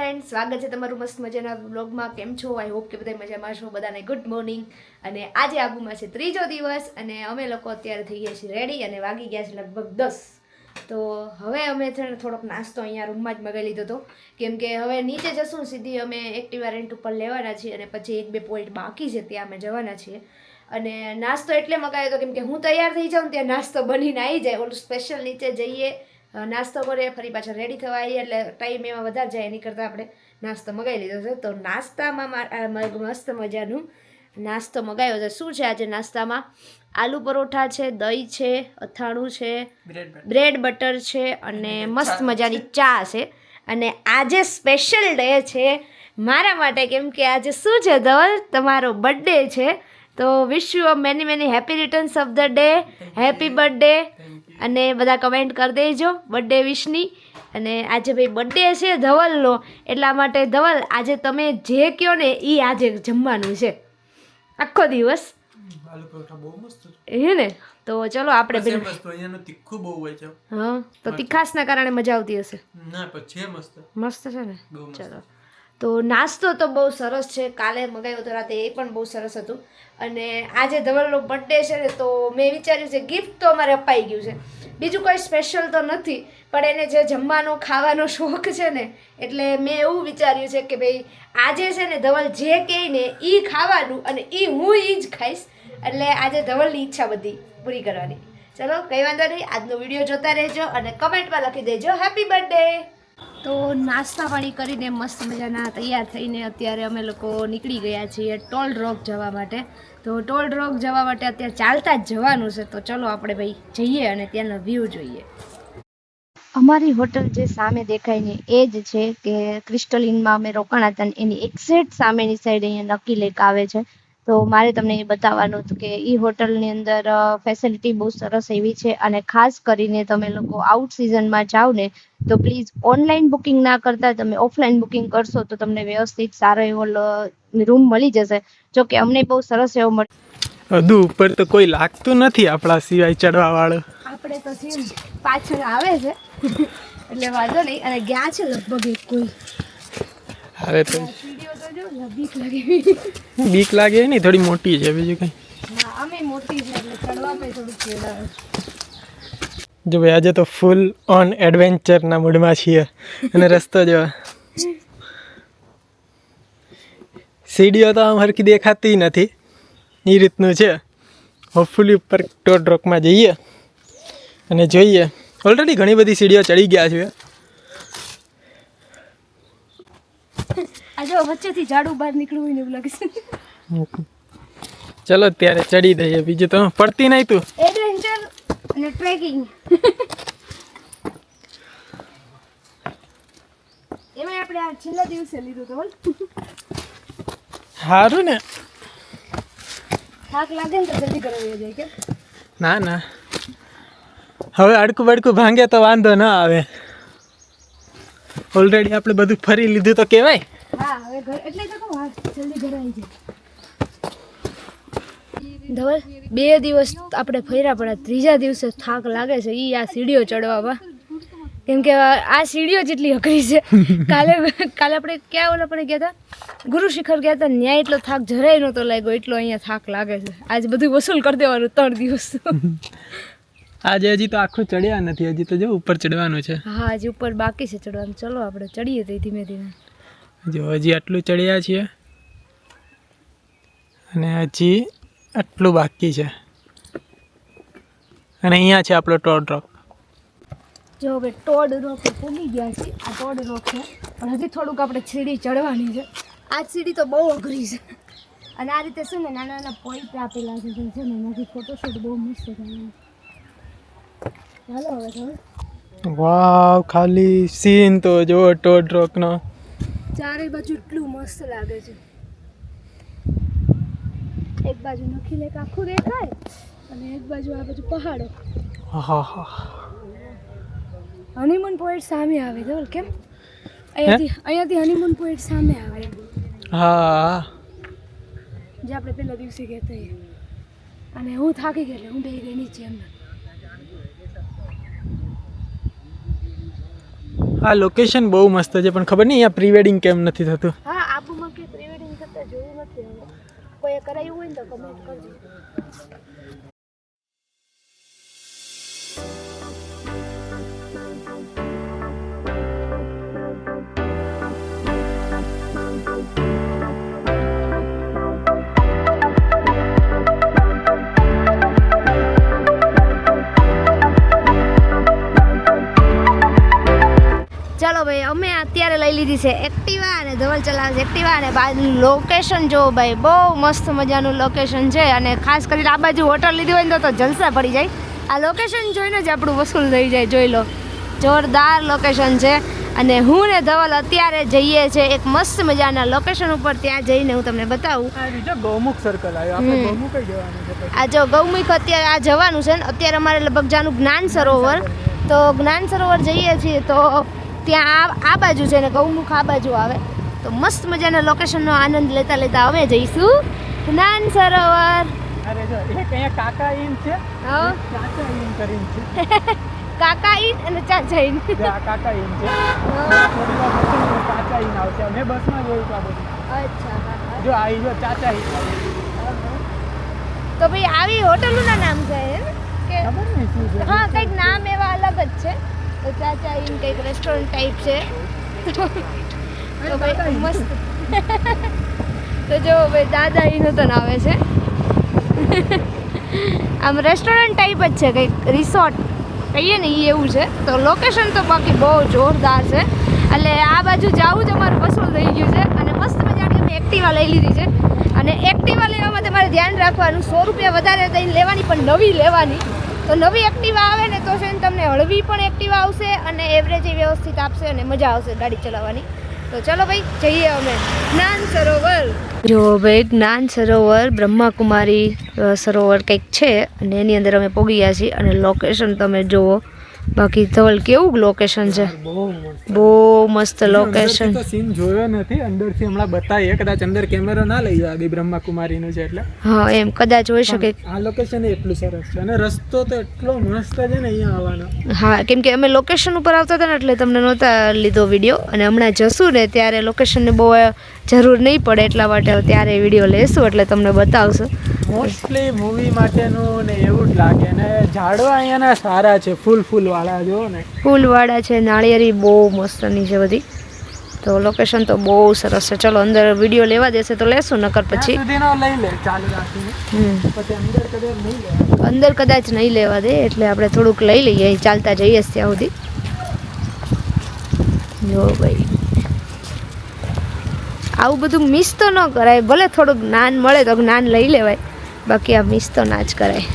Friends, સ્વાગત છે તમારું મસ્ત મજાના વ્લોગમાં. કેમ છો? આઈ હોપ કે બધા મજામાં છો. બધાને ગુડ મોર્નિંગ. અને આજે આબુમાં છે ત્રીજો દિવસ અને અમે લોકો અત્યારે થઈ ગયા છીએ રેડી અને વાગી ગયા છે લગભગ 10. તો હવે અમે છે ને થોડોક નાસ્તો અહીંયા રૂમમાં જ મગાવી લીધો હતો, કેમ કે હવે નીચે જશું સીધી અમે એક્ટિવા રેન્ટ ઉપર લેવાના છીએ અને પછી 1-2 પોઈન્ટ બાકી છે ત્યાં અમે જવાના છીએ. અને નાસ્તો એટલે મગાવ્યો હતો કેમ કે હું તૈયાર થઈ જાઉં ત્યાં નાસ્તો બનીને આવી જાય. ઓલું સ્પેશિયલ નીચે જઈએ, નાસ્તો કરીએ, ફરી પાછા રેડી થવા આવીએ એટલે ટાઈમ એમાં વધારે જાય. એની કરતાં આપણે નાસ્તો મગાવી લીધો છે. તો નાસ્તામાં મસ્ત મજાનું નાસ્તો મગાવ્યો છે. શું છે આજે નાસ્તામાં? આલુ પરોઠા છે, દહીં છે, અથાણું છે, બ્રેડ બટર છે અને મસ્ત મજાની ચા છે. અને આજે સ્પેશિયલ ડે છે મારા માટે, કેમ કે આજે શું છે ધવલ, તમારો બર્થડે છે. તો wish you a many happy returns of the day, happy birthday. અને બધા કમેન્ટ કરી દેજો બર્થડે વિશની. અને આજે ભાઈ બર્થડે છે ધવલનો, એટલા માટે ધવલ આજે તમે જે કહો ને એ આજે જમવાનું છે આખો દિવસ. આલુ પરોઠા બહુ મસ્ત હે ને? તો ચલો આપણે છે. મસ્ત અહીંયાનું તીખું બહુ હોય છે. હા, તો તીખાસના કારણે મજા આવતી હશે. ના પણ છે મસ્ત. મસ્ત છે ને? બહુ મસ્ત. ચલો, તો નાસ્તો તો બહુ સરસ છે. કાલે મગાવ્યો હતો રાતે, એ પણ બહુ સરસ હતું. અને આજે ધવલનો બર્થડે છે ને, તો મેં વિચાર્યું છે ગિફ્ટ તો અમારે અપાઈ ગયું છે, બીજું કોઈ સ્પેશિયલ તો નથી, પણ એને જે જમવાનો ખાવાનો શોખ છે ને, એટલે મેં એવું વિચાર્યું છે કે ભાઈ આજે છે ને ધવલ જે કહે ને એ ખાવાનું અને હું જ ખાઈશ. એટલે આજે ધવલની ઈચ્છા બધી પૂરી કરવાની. ચલો, કંઈ વાંધો નહીં, આજનો વિડીયો જોતા રહેજો અને કમેન્ટમાં લખી દેજો હેપી બર્થડે. તો નાસ્તા પાણી કરીને મસ્ત મજાના તૈયાર થઈને અત્યારે અમે લોકો નીકળી ગયા છીએ ટોલ રોક જવા માટે. તો ટોલ રોક જવા માટે અત્યારે ચાલતા જ જવાનું છે. તો ચલો આપણે ભાઈ જઈએ અને ત્યાંનો વ્યૂ જોઈએ. અમારી હોટલ જે સામે દેખાય ને એ જ છે કે ક્રિસ્ટલિનમાં અમે રોકાણા હતા, એની એક્ઝેક્ટ સામેની સાઈડ અહીંયા નકી લેક આવે છે. તો મારે તમને એ બતાવવાનું હતું કે એ હોટલની અંદર ફેસિલિટી બહુ સરસ એવી છે. અને ખાસ કરીને તમે લોકો આઉટ સિઝનમાં જાઓ ને તો પ્લીઝ ઓનલાઈન બુકિંગ ના કરતા તમે ઓફલાઈન બુકિંગ કરશો તો તમને વ્યવસ્થિત સારો એવો રૂમ મળી જશે. જો કે અમને બહુ સરસ એવો હદુ ઉપર તો કોઈ લાગતું નથી આપણા સિવાય ચડવા વાળું. આપણે તો છે પાછળ આવે છે એટલે વાંધો નહીં. અને ગયા છે લગભગ એક કોઈ. હવે તો સીડીઓ તો જો બીક લાગે. બીક લાગે નહીં, થોડી મોટી છે બીજું કંઈ. હા, અમે મોટી છે એટલે ચડવામાં થોડું કેળા. જો ભાઈ આજે તો ફૂલ ઓન એડવેન્ચરના મૂડમાં છીએ. અને રસ્તો જો સીડીઓ તો આમ હરખી દેખાતી નથી, એ રીતનું છે. હોપફુલી ઉપર ટોલ રોકમાં જઈએ અને જોઈએ. ઓલરેડી ઘણી બધી સીડીઓ ચડી ગયા છે. આ જો વચ્ચેથી ઝાડુ બહાર નીકળવું હોય ને એવું લાગે છે. ચલો ત્યારે ચડી દઈએ, બીજું તો પડતી નહીં તું. એડવેન્ચર અને ટ્રેકિંગ એમાં આપણે આ છેલ્લા દિવસે લીધું તો બોલ. સારું ને? થાક લાગે ને તો જલ્દી કરવી જાય કે ના ના, હવે અડકું બડકું ભાંગે તો વાંધો ના આવે. ઓલરેડી આપણે બધું ફરી લીધું તો કહેવાય. હા, હવે ઘર એટલે તો કહું જલ્દી ઘરે આવી જાય. ધવલ, 2 દિવસ આપણે ફર્યા પડ્યા, ત્રીજા દિવસે થાક લાગે છે એ આ સીડીઓ ચડવામાં. કેમ કે આ સીડીઓ જેટલી અઘરી છે. કાલે આપણે ક્યાં ઓલા પણ ગયા હતા, ગુરુ શિખર ગયા હતા, ન્યાય એટલો થાક જરાય નહોતો લાગ્યો એટલો અહીંયા થાક લાગે છે. આજે બધું વસૂલ કરી દેવાનું 3 દિવસ. આજે હજી તો આખું ચડ્યા નથી, હજી તો જો ઉપર ચડવાનું છે. હા, હજી ઉપર બાકી છે ચડવાનું. ચલો આપણે ચડીએ તો ધીમે ધીમે. જો હજી આટલું ચડ્યા છીએ અને હજી આટલું બાકી છે. અને અહીંયા છે આપણો ટોલ રોક. જો હવે ટોડ રોક પૂગી ગયા છે. આ ટોડ રોક છે, પણ હજી થોડુંક આપણે સીડી ચડવાની છે. આ સીડી તો બહુ અઘરી છે. અને આ રીતે શું ને નાના નાના પોઈન્ટ આપેલા છે ને એનાથી ફોટોશૂટ બહુ મસ્ત થાય. ચાલો હવે ચાલો. વાવ, ખાલી સીન તો જો ટોલ રોકનો ચારે બાજુ એટલું મસ્ત લાગે છે. એક બાજુ નખી લેક આખું દેખાય અને એક બાજુ આ બાજુ પહાડો. હા હા, હનીમૂન પોઈન્ટ સામે આવે છે. કેમ અહીંયાથી હનીમૂન પોઈન્ટ સામે આવે. હા, જે આપણે પહેલા દિવસે કહેતા હતા. અને હું થાકી ગઈ એટલે હું બેસી ગઈ નીચે. એમને આ લોકેશન બહુ મસ્ત છે પણ ખબર નહીં અહીંયા પ્રી વેડિંગ કેમ નથી થતું. હા આબુમાં કે પ્રી વેડિંગ થતા જોયું નથી હવે. કોઈ કરાયું હોય ને તો કમેન્ટ કરજો. ચાલો ભાઈ અમે અત્યારે લઈ લીધી છે એક્ટિવા અને ધવલ ચલાવે છે એક્ટિવા અને બાજુનું લોકેશન જો ભાઈ બહુ મસ્ત મજાનું લોકેશન છે અને ખાસ કરીને આ બાજુ હોટલ લીધી હોય ને તો જલસા પડી જાય. આ લોકેશન જોઈને જ આપણું વસૂલ થઈ જાય. જોઈ લો જોરદાર લોકેશન છે અને હું ને ધવલ અત્યારે જઈએ છીએ એક મસ્ત મજાના લોકેશન ઉપર. ત્યાં જઈને હું તમને બતાવું. ગૌમુખ સર્કલ આવ્યો આપણે ગૌમુખ જવાનું છે. આ જો ગૌમુખ અત્યારે આ જવાનું છે ને અત્યારે અમારે લગભગ જાનું જ્ઞાન સરોવર. તો જ્ઞાન સરોવર જઈએ છીએ તો ત્યાં આ બાજુ છે ને ગૌમુખ આ બાજુ આવે તો મસ્ત મજાના લોકેશનનો આનંદ લેતા લેતા અમે જઈશું જ્ઞાન સરોવર. અરે જો એક અહીંયા કાકા ઈન છે. હા ચાચા ઈન કરીને છે. કાકા ઈન અને ચાચા ઈન. આ કાકા ઈન છે. ચાચા ઈન આવશે. અમે બસમાં જોયું આ બધું. અચ્છા હા જો આવી જો ચાચા ઈન. તો ભાઈ આવી હોટલોના નામ છે કે ખબર નહીં શું છે. હા કંઈક નામ એવા અલગ જ છે. તો ચાચા ઈન કંઈક રેસ્ટોરન્ટ ટાઈપ છે. તો ભાઈ મસ્ત. તો જો ભાઈ દાદા ઈન તો આવે છે. આમ રેસ્ટોરન્ટ ટાઈપ જ છે કંઈક રિસોર્ટ કહીએ ને એ એવું છે. તો લોકેશન તો બાકી બહુ જોરદાર છે. એટલે આ બાજુ જવું જ અમારું વસૂલ થઈ ગયું છે અને મસ્ત મજાની અમે એક્ટિવા લઈ લીધી છે. અને એક્ટિવા લેવામાં તમારે ધ્યાન રાખવાનું 100 રૂપિયા વધારે દઈને લેવાની પણ નવી લેવાની. તો નવી એક્ટિવા આવે ને તો છે ને તમને હળવી પણ એક્ટિવા આવશે અને એવરેજ વ્યવસ્થિત આપશે અને મજા આવશે ગાડી ચલાવવાની. તો ચલો ભાઈ જઈએ અમે જ્ઞાન સરોવર. જો ભાઈ જ્ઞાન સરોવર બ્રહ્માકુમારી સરોવર કંઈક છે અને એની અંદર અમે પહોંચી ગયા છીએ અને લોકેશન તમે જુઓ. બાકી ધવલ કેવું લોકેશન છે. બહુ મસ્ત લોકેશન. તો સીન જોયો નથી અંદરથી હમણાં બતાવીએ. કદાચ અંદર કેમેરો ના લઈ આવી બ્રહ્માકુમારીનું છે એટલે. હા એમ કદાચ હોઈ શકે. આ લોકેશન એટલું સરસ છે અને રસ્તો તો એટલો મસ્ત છે ને અહીંયા આવવાનો. હા કેમ કે અમે લોકેશન ઉપર આવતા હતા ને એટલે તમને નહોતા લીધો વિડીયો અને હમણાં જશું ને ત્યારે લોકેશનને બહુ જરૂર નહીં પડે એટલા માટે ત્યારે વિડીયો લેશું એટલે તમને બતાવશું. મોસ્ટલી મૂવી માટેનું ને એવું જ લાગે ને ઝાડવા અહીંયાના સારા છે. ફૂલ વાળા જો ને ફૂલવાળા છે. નાળિયેરી બહુ મસ્તની છે બધી. તો લોકેશન તો બહુ સરસ છે. ચલો અંદર વિડીયો લેવા દેશે તો લેશું નકર પછી લઈ લે ચાલુ રાખીને પછી અંદર કદાચ નહીં લે. અંદર કદાચ નહીં લેવા દે એટલે આપણે થોડુંક લઈ લઈએ ચાલતા જઈએ ત્યાં સુધી. જો ભાઈ આવું બધું મિસ તો ન કરાય. ભલે થોડુંક જ્ઞાન મળે તો જ્ઞાન લઈ લેવાય બાકી આ મિસ તો ના જ કરાય.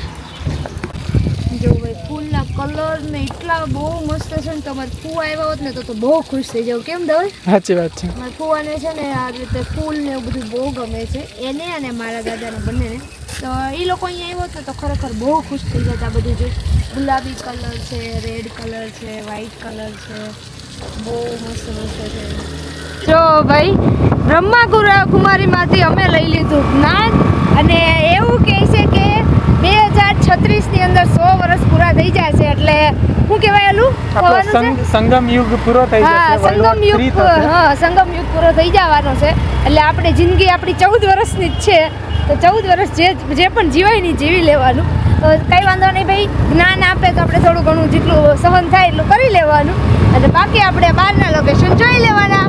જો ભાઈ ફૂલના કલર ને એટલા બહુ મસ્ત છે ને તમારે ફૂવા આવ્યા હોત ને તો બહુ ખુશ થઈ જાવ. કેમ ધવલ? સાચી વાત છે. મારા ફૂવાને છે ને આ રીતે ફૂલ ને એવું બધું બહુ ગમે છે એને અને મારા દાદાને બંનેને. તો એ લોકો અહીંયા આવ્યો હતો તો ખરેખર બહુ ખુશ થઈ જતા. બધું જે ગુલાબી કલર છે, રેડ કલર છે, વ્હાઈટ કલર છે, બહુ મસ્ત મસ્ત છે. જો ભાઈ બ્રહ્માકુમારીમાંથી અમે લઈ લીધું જ્ઞાન અને એવું કહે છે કે 2036ની અંદર 100 વર્ષ પૂરા થઈ જશે એટલે શું કહેવાય એલું સંગમ યુગ પૂરો થઈ જશે. હા સંગમ યુગ. હા સંગમ યુગ પૂરો થઈ જવાનો છે એટલે આપણે જિંદગી આપણી 14 વર્ષની જ છે. તો 14 વર્ષ જે પણ જીવાય નહીં જીવી લેવાનું. તો કંઈ વાંધો નહીં ભાઈ. જ્ઞાન આપે તો આપણે થોડું ઘણું જેટલું સહન થાય એટલું કરી લેવાનું અને બાકી આપણે બહારના લોકેશન જોઈ લેવાના.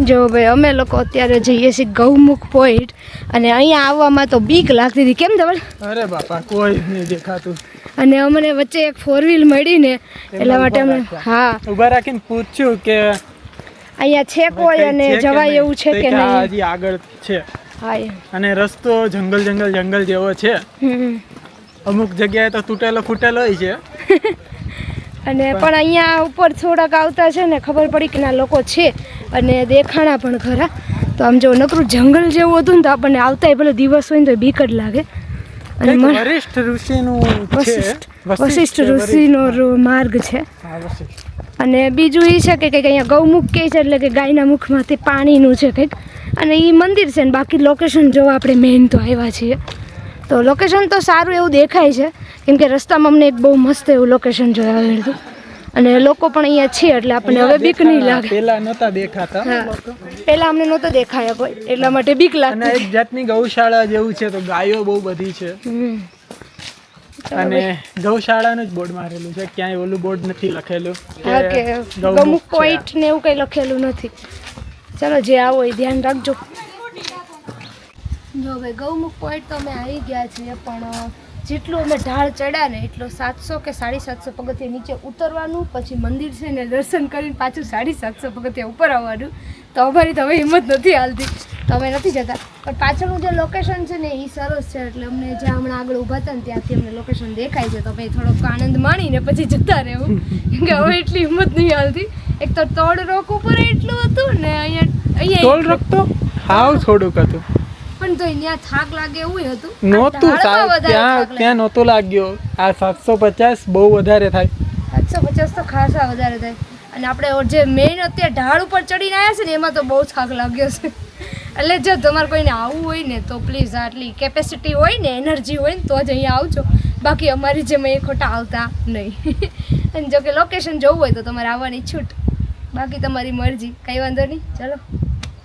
જો ભાઈ અમે લોકો અત્યારે જઈએ છીએ ગૌમુખ પોઈન્ટ અને અહીંયા આવવામાં તો બીક લાગતી હતી. કેમ ધવલ? અરે બાપા કોઈ નહીં દેખાતું. અને અમને વચ્ચે એક 4 વ્હીલ મળી ને એટલા માટે અમે ઊભા રાખીને પૂછ્યું કે અહીંયા છે કોઈ અને જવાય એવું છે કે નહીં. હજી આગળ છે. હા અને રસ્તો જંગલ જેવો છે. અમુક જગ્યાએ તો તૂટેલો ફૂટેલો છે. અને પણ અહીંયા ઉપર થોડાક આવતા છે ને ખબર પડી કે ના લોકો છે અને દેખાણા પણ ખરા. તો આમ જો નકરું જંગલ જેવું હતું ને તો આપણને આવતાય ભલે દિવસ હોય ને તો બીક જ લાગે. અને વશિષ્ઠ ઋષિનું વશિષ્ઠ ઋષિનો માર્ગ છે. અને બીજું એ છે કે કંઈક અહીંયા ગૌમુખ કહે છે, એટલે કે ગાયના મુખમાંથી પાણીનું છે કંઈક. અને એ મંદિર છે ને બાકી લોકેશન જોવા આપણે મેઇન તો આવ્યા છીએ. તો લોકેશન તો સારું એવું દેખાય છે, કેમ કે રસ્તામાં અમને એક બહુ મસ્ત એવું લોકેશન જોવા મળ્યું હતું. અને લોકો પણ અહીંયા છે એટલે આપણને હવે બીક નહીં લાગે. પેલા નહોતા દેખાતા, પેલા અમને નહોતો દેખાયા કોઈ, એટલા માટે બીક લાગતી. અને એક જાતની ગૌશાળા જેવું છે, તો ગાયો બહુ બધી છે. અને ગૌશાળાનું જ બોર્ડ મારેલું છે, ક્યાંય ઓલું બોર્ડ નથી લખેલું કે ગૌમુખ પોઈન્ટ ને એવું કંઈ લખેલું નથી. ચલો જે આવો એ ધ્યાન રાખજો. જો ભાઈ ગૌમુખ પોઈન્ટ તો અમે આવી ગયા છીએ, પણ જેટલું અમે ઢાળ ચડ્યા ને એટલો 700 કે 750 પગથિયા નીચે ઉતરવાનું, પછી મંદિર છે ને દર્શન કરીને પાછું 750 પગથિયા ઉપર આવવાનું. તો અમારી તો હવે હિંમત નથી હાલતી, તો અમે નથી જતા. પણ પાછળનું જે લોકેશન છે ને એ સરસ છે, એટલે અમને જ્યાં હમણાં આગળ ઊભા હતા ને ત્યાંથી અમને લોકેશન દેખાય છે. તો અમે થોડોક આનંદ માણીને પછી જતા રહેવું, કેમ કે હવે એટલી હિંમત નહીં હાલતી. એક તો તોડ રોક ઉપર એટલું હતું ને અહીંયા તોડ રોક તો હાવ થોડુંક હતું, પણ તો અહીંયા થાક લાગે એવું હતું નહોતું. ત્યાં નહોતું લાગ્યો. આ 750 બહુ વધારે થાય. 750 તો ખાસા વધારે થાય. અને આપણે જે મેઇન અત્યારે ઢાળ ઉપર ચડીને આવ્યા છે ને એમાં તો બહુ થાક લાગ્યો છે. એટલે જો તમારે કોઈને આવવું હોય ને તો પ્લીઝ આટલી કેપેસિટી હોય ને, એનર્જી હોય ને તો જ અહીંયા આવજો. બાકી અમારી જેમ એ ખોટા આવતા નહીં. અને જો કે લોકેશન જોવું હોય તો તમારે આવવાની છૂટ, બાકી તમારી મરજી, કંઈ વાંધો નહીં. ચલો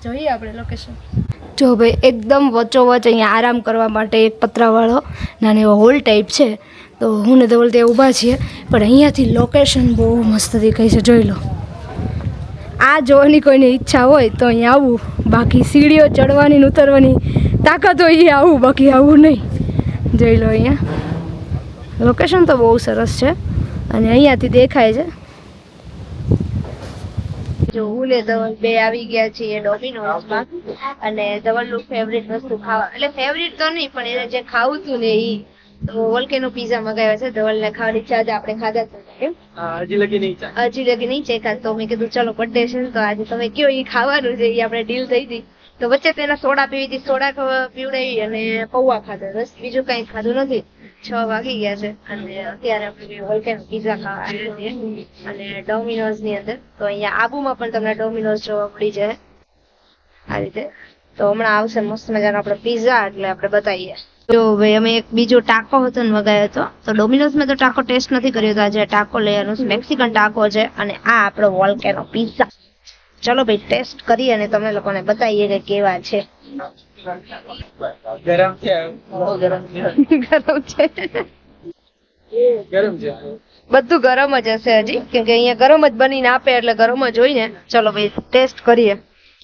જોઈએ આપણે લોકેશન. જો ભાઈ એકદમ વચ્ચોવચ અહીંયા આરામ કરવા માટે એક પતરાવાળો નાનો એવો હોલ ટાઈપ છે. તો હું ને ધવલ ત્યાં ઊભા છીએ, પણ અહીંયાથી લોકેશન બહુ મસ્ત દેખાય છે. જોઈ લો, આ જોવાની કોઈને ઈચ્છા હોય તો અહીંયા આવવું, બાકી સીડીઓ ચડવાની ને ઉતરવાની તાકાત હોય એ આવવું, બાકી આવવું નહીં. જોઈ લો અહીંયા લોકેશન તો બહુ સરસ છે, અને અહીંયાથી દેખાય છે. જો હું ને ધવલ બે આવી ગયા છીએ ડોમિનોઝમાં, અને ધવલનું ફેવરિટ વસ્તુ ખાવા, એટલે ફેવરિટ તો નહીં પણ એને જે ખાવું હતું ને એ તો વોલ્કેનો પીઝા મંગાવ્યો છે. ધવલને ખાવાની ઈચ્છા હતી, આપણે ખાધા હતા. હજી લગી નહીં ચેકા. તો મેં કીધું ચલો બર્થડે છે તો આજે તમે કયો એ ખાવાનું છે, એ આપણે ડીલ થઈ હતી. તો વચ્ચે તેના સોડા પીવી હતી, સોડા પીવડાવી અને પૌવા ખાધા, બસ બીજું કંઈ ખાધું નથી. 6 વાગી ગયા છે અને અત્યારે આપણે વોલ્કેનો પીઝા ખાવા આવ્યા છીએ, અને ડોમિનોઝ ની અંદર. તો અહીંયા આબુમાં પણ તમને ડોમિનોઝ જોવા મળી જાય આ રીતે. તો હમણાં આવશે મસ્ત મજાનો આપણે પીઝા, એટલે આપણે બતાવીએ. જો ભાઈ અમે એક બીજો ટાકો હતો ને મગાવ્યો હતો. તો ડોમિનોઝમાં તો ટાકો ટેસ્ટ નથી કર્યો, તો આજે ટાકો લેવાનું છે. મેક્સિકન ટાકો છે, અને આ આપણો વોલ્કેનો પીઝા. ચલો ભાઈ ટેસ્ટ કરીએ અને તમને લોકોને બતાવીએ કે કેવા છે. ગરમ છે. બધું ગરમ જ હશે હજી, કેમ કે અહીંયા ગરમ જ બનીને આપે એટલે ગરમ જ હોય ને. ચલો ભાઈ ટેસ્ટ કરીએ.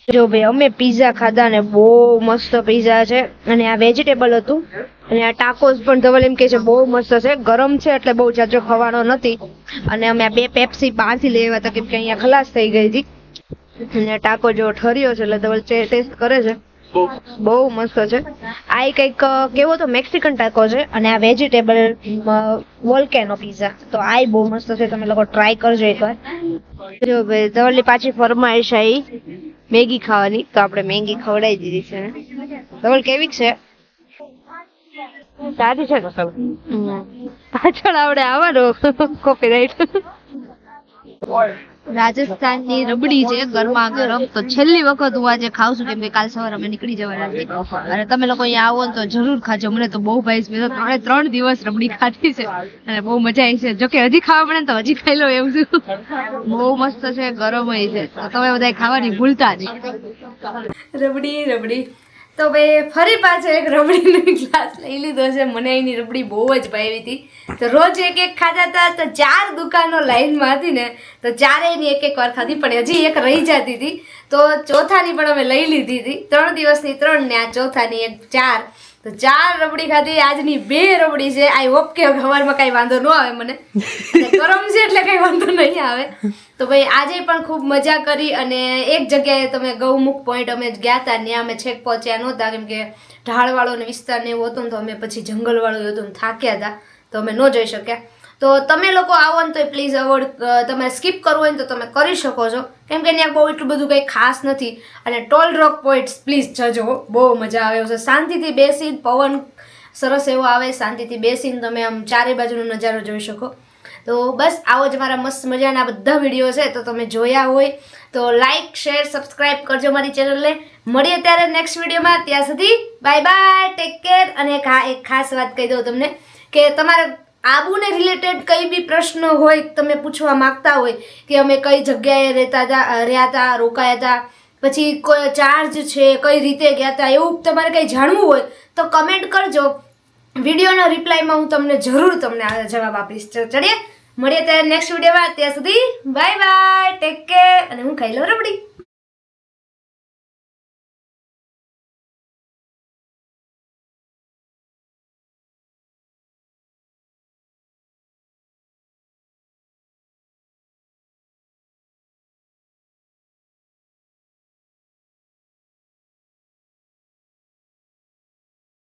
જો ભાઈ અમે પીઝા ખાધા ને બહુ મસ્ત પીઝા છે, અને આ વેજીટેબલ હતું, અને આ ટાકોસ પણ ધવલ એમ કે છે બહુ મસ્ત છે. ગરમ છે એટલે બહુ જાજો ખાવાનો નથી. અને અમે આ 2 પેપ્સી બહારથી લઈ આવ્યા હતા, કેમ કે અહીંયા ખલાસ થઈ ગઈ હતી. અને ટાકો જો ઠર્યો છે એટલે ધવલ ટેસ્ટ કરે છે. બહુ મસ્ત છે. આ કંઈક કેવો તો મેક્સિકન ટાકો છે, અને આ વેજીટેબલ વોલ્કેનો પીઝા. તો આ બહુ મસ્ત છે, તમે લોકો ટ્રાય કરજો એકવાર. જો ભાઈ ધવલની પાછી ફરમાઈશ આવી મેગી ખાવાની, તો આપણે મેગી ખવડાવી દીધી છે. ધવલ કેવી છે? સારી છે. પાછળ આવડે આવવાનું કોપીરાઈટ. રાજસ્થાનની રબડી છે ગરમા ગરમ. તો છેલ્લી વખત હું આજે ખાઉં છું, કેમ કે કાલ સવારે અમે નીકળી જવાના છીએ. અને તમે લોકો અહીંયા આવો ને તો જરૂર ખાજો. મને તો બહુ ભાઈ, મેં તો 3 દિવસ રબડી ખાધી છે અને બહુ મજા આવી છે. જોકે હજી ખાવા પડે ને તો હજી ખાઈ લો એવું છું. બહુ મસ્ત છે, ગરમ છે. તો તમે બધા ખાવાની ભૂલતા નહીં. રબડી તો ભાઈ ફરી પાછો એક રબડીનો ગ્લાસ લઈ લીધો છે. મને અહીંની રબડી બહુ જ ભાવી હતી. તો રોજ એક ખાતા હતા. તો 4 દુકાનો લાઈનમાં હતી ને, તો ચારેયની એક વાર ખાધી, પણ હજી એક રહી જતી હતી. તો ચોથાની પણ અમે લઈ લીધી હતી. 3 દિવસની 3 ને આ ચોથાની એક 4. તો 4 રબડી ખાધી. આજની 2 રબડી છે. આઈ હોપ કે સવારમાં કાંઈ વાંધો ન આવે મને, અને ગરમ છે એટલે કાંઈ વાંધો નહીં આવે. તો ભાઈ આજે પણ ખૂબ મજા કરી. અને એક જગ્યાએ તમે ગૌમુખ પોઈન્ટ અમે ગયા હતા, ત્યાં અમે છેક પહોંચ્યા નહોતા, કેમ કે ઢાળવાળો ને વિસ્તાર ને એવું હતું ને, તો અમે પછી જંગલવાળું હતું ને થાક્યા હતા, તો અમે ન જઈ શક્યા. તો તમે લોકો આવો ને તો પ્લીઝ અવોઇડ, તમે સ્કીપ કરવું હોય ને તો તમે કરી શકો છો, કેમ કે ત્યાં બહુ એટલું બધું કંઈ ખાસ નથી. અને ટોલ રોક પોઈન્ટ્સ પ્લીઝ જજો, બહુ મજા આવે છે. શાંતિથી બેસીને પવન સરસ એવો આવે, શાંતિથી બેસીને તમે આમ ચારે બાજુનો નજારો જોઈ શકો. તો બસ આવો જ મારા મસ્ત મજાના બધા વિડીયો છે, તો તમે જોયા હોય તો લાઇક શેર સબસ્ક્રાઇબ કરજો મારી ચેનલને. મળીએ ત્યારે નેક્સ્ટ વિડીયોમાં, ત્યાં સુધી બાય બાય, ટેક કેર. અને એક ખાસ વાત કહી દઉં તમને કે તમારે આબુને રિલેટેડ કંઈ બી પ્રશ્ન હોય, તમે પૂછવા માગતા હોય કે અમે કઈ જગ્યાએ રહ્યા હતા, રોકાયા હતા, પછી કોઈ ચાર્જ છે, કઈ રીતે ગયા હતા, એવું તમારે કંઈ જાણવું હોય તો કમેન્ટ કરજો. વિડીયોના રિપ્લાયમાં હું તમને જરૂર જવાબ આપીશ. ચડીએ મળીએ ત્યારે નેક્સ્ટ વિડીયોમાં, ત્યાં સુધી બાય બાય, ટેક કેર. અને હું ખાઈ લઉં રબડી.